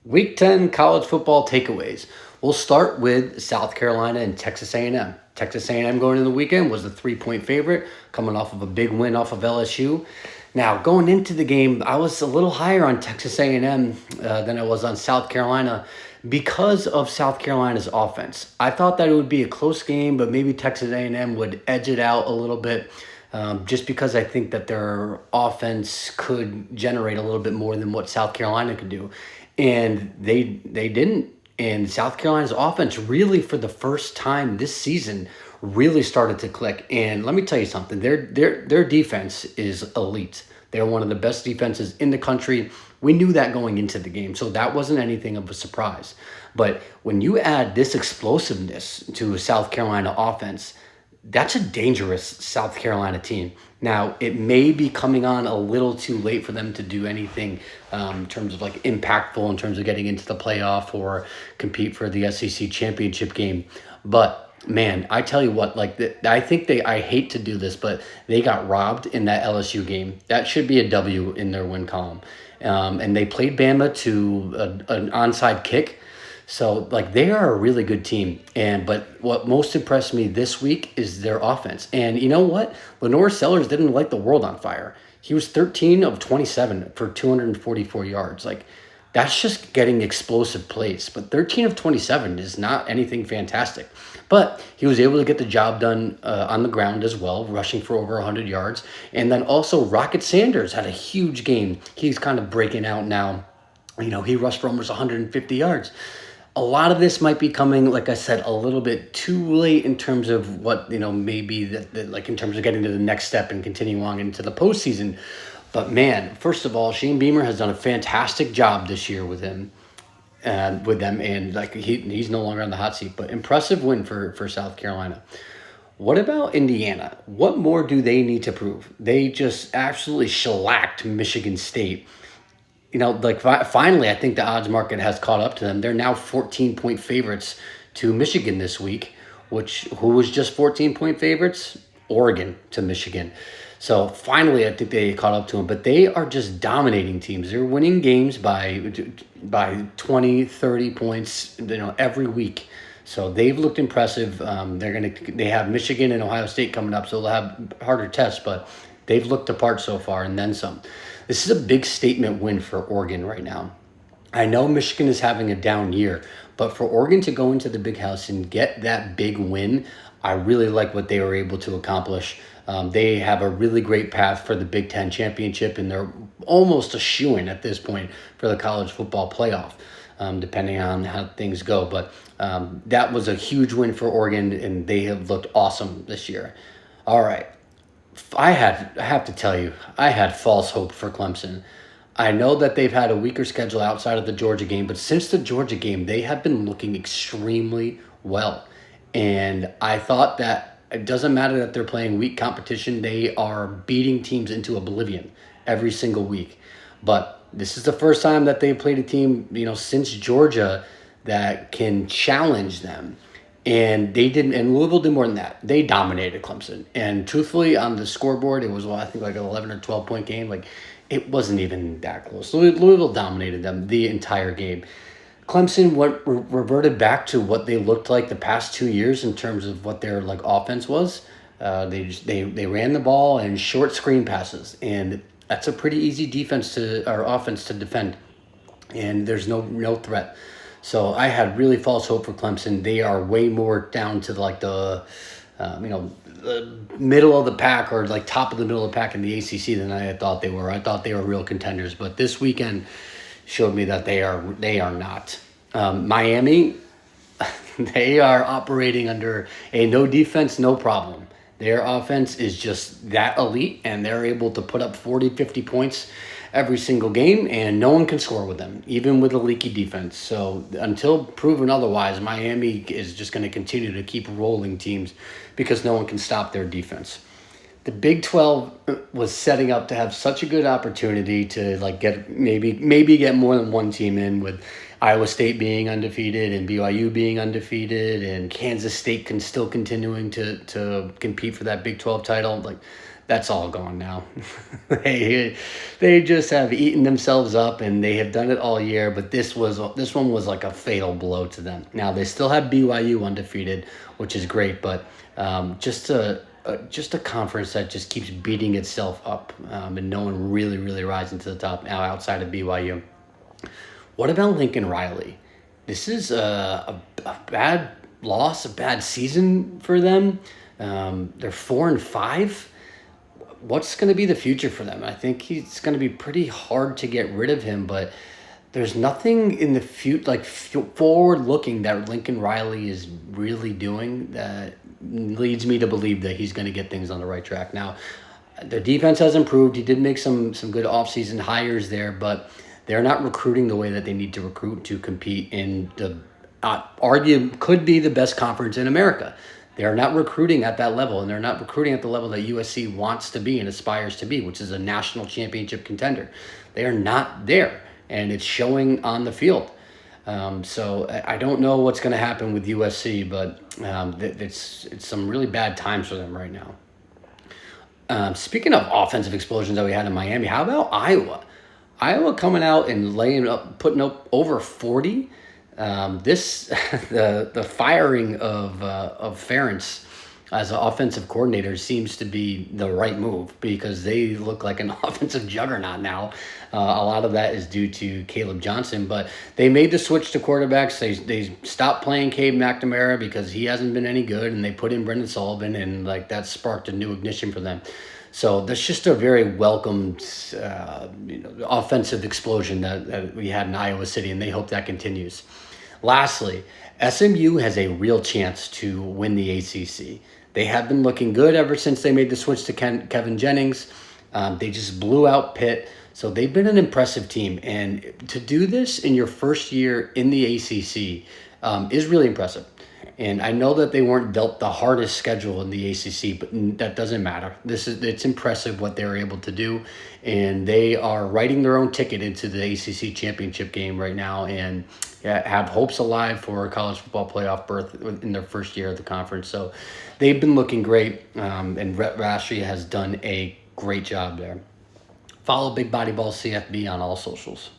Week 10 college football takeaways. We'll start with South Carolina and Texas A&M. Texas A&M going into the weekend was a 3-point favorite, coming off of a big win off of LSU. Now, going into the game, I was a little higher on Texas A&M than I was on South Carolina because of South Carolina's offense. I thought that it would be a close game, but maybe Texas A&M would edge it out a little bit. Just because I think that their offense could generate a little bit more than what South Carolina could do, and they didn't. And South Carolina's offense really, for the first time this season, really started to click. And let me tell you something: their defense is elite. They're one of the best defenses in the country. We knew that going into the game, so that wasn't anything of a surprise. But when you add this explosiveness to a South Carolina offense, that's a dangerous South Carolina team. Now, it may be coming on a little too late for them to do anything in terms of like impactful in terms of getting into the playoff or compete for the SEC championship game. But man, I tell you what, I think I hate to do this, but they got robbed in that LSU game. That should be a W in their win column. And they played Bama to an onside kick. So like they are a really good team. But what most impressed me this week is their offense. And you know what? Lenore Sellers didn't light the world on fire. He was 13 of 27 for 244 yards. Like that's just getting explosive plays. But 13 of 27 is not anything fantastic. But he was able to get the job done on the ground as well, rushing for over 100 yards. And then also Rocket Sanders had a huge game. He's kind of breaking out now. He rushed for almost 150 yards. A lot of this might be coming, like I said, a little bit too late in terms of what, maybe like in terms of getting to the next step and continuing on into the postseason. But man, first of all, Shane Beamer has done a fantastic job this year with him and with them. And like he's no longer on the hot seat, but impressive win for South Carolina. What about Indiana? What more do they need to prove? They just absolutely shellacked Michigan State. Finally, I think the odds market has caught up to them. They're now 14-point favorites to Michigan this week, who was just 14-point favorites? Oregon to Michigan. So finally, I think they caught up to them. But they are just dominating teams. They're winning games by 20, 30 points, every week. So they've looked impressive. They have Michigan and Ohio State coming up, so they'll have harder tests, but they've looked the part so far and then some. This is a big statement win for Oregon right now. I know Michigan is having a down year, but for Oregon to go into the Big House and get that big win, I really like what they were able to accomplish. They have a really great path for the Big Ten championship, and they're almost a shoo-in at this point for the college football playoff, depending on how things go. But that was a huge win for Oregon, and they have looked awesome this year. All right. I have to tell you, I had false hope for Clemson. I know that they've had a weaker schedule outside of the Georgia game, but since the Georgia game, they have been looking extremely well. And I thought that it doesn't matter that they're playing weak competition, they are beating teams into oblivion every single week. But this is the first time that they played a team, since Georgia that can challenge them. And they didn't, and Louisville did more than that. They dominated Clemson. And truthfully, on the scoreboard, it was, I think like an 11 or 12-point game. Like, it wasn't even that close. Louisville dominated them the entire game. Clemson reverted back to what they looked like the past 2 years in terms of what their offense was. They ran the ball and short screen passes, and that's a pretty easy offense to defend. And there's no threat. So I had really false hope for Clemson. They are way more down to the middle of the pack or top of the middle of the pack in the ACC than I thought they were. I thought they were real contenders, but this weekend showed me that they are not. Miami, they are operating under a no defense, no problem. Their offense is just that elite, and they're able to put up 40, 50 points every single game, and no one can score with them, even with a leaky defense. So until proven otherwise, Miami is just going to continue to keep rolling teams because no one can stop their defense. The Big 12 was setting up to have such a good opportunity to get maybe get more than one team in, with Iowa State being undefeated and BYU being undefeated and Kansas State still continuing to compete for that Big 12 title. that's all gone now. They just have eaten themselves up, and they have done it all year. But this one was like a fatal blow to them. Now they still have BYU undefeated, which is great, but just a conference that just keeps beating itself up, and no one really rising to the top now outside of BYU. What about Lincoln Riley? This is a bad loss, a bad season for them. They're 4-5. What's going to be the future for them? I think it's going to be pretty hard to get rid of him, but there's nothing in the future, like forward looking, that Lincoln Riley is really doing that leads me to believe that he's going to get things on the right track. Now, their defense has improved. He did make some good offseason hires there, but they're not recruiting the way that they need to recruit to compete in the could be the best conference in America. They're not recruiting at that level, and they're not recruiting at the level that USC wants to be and aspires to be, which is a national championship contender. They are not there, and it's showing on the field. So I don't know what's going to happen with USC, but it's some really bad times for them right now. Speaking of offensive explosions that we had in Miami, how about Iowa? Iowa coming out and putting up over 40. The firing of Ferentz as an offensive coordinator seems to be the right move, because they look like an offensive juggernaut now. A lot of that is due to Caleb Johnson, but they made the switch to quarterbacks. They stopped playing Cade McNamara because he hasn't been any good, and they put in Brendan Sullivan, and like that sparked a new ignition for them. So that's just a very welcomed offensive explosion that we had in Iowa City, and they hope that continues. Lastly, SMU has a real chance to win the ACC. They have been looking good ever since they made the switch to Kevin Jennings. They just blew out Pitt. So they've been an impressive team. And to do this in your first year in the ACC is really impressive. And I know that they weren't dealt the hardest schedule in the ACC, but that doesn't matter. It's impressive what they're able to do, and they are writing their own ticket into the ACC championship game right now, and have hopes alive for a college football playoff berth in their first year of the conference. So they've been looking great, and Rhett Rashie has done a great job there. Follow Big Body Ball CFB on all socials.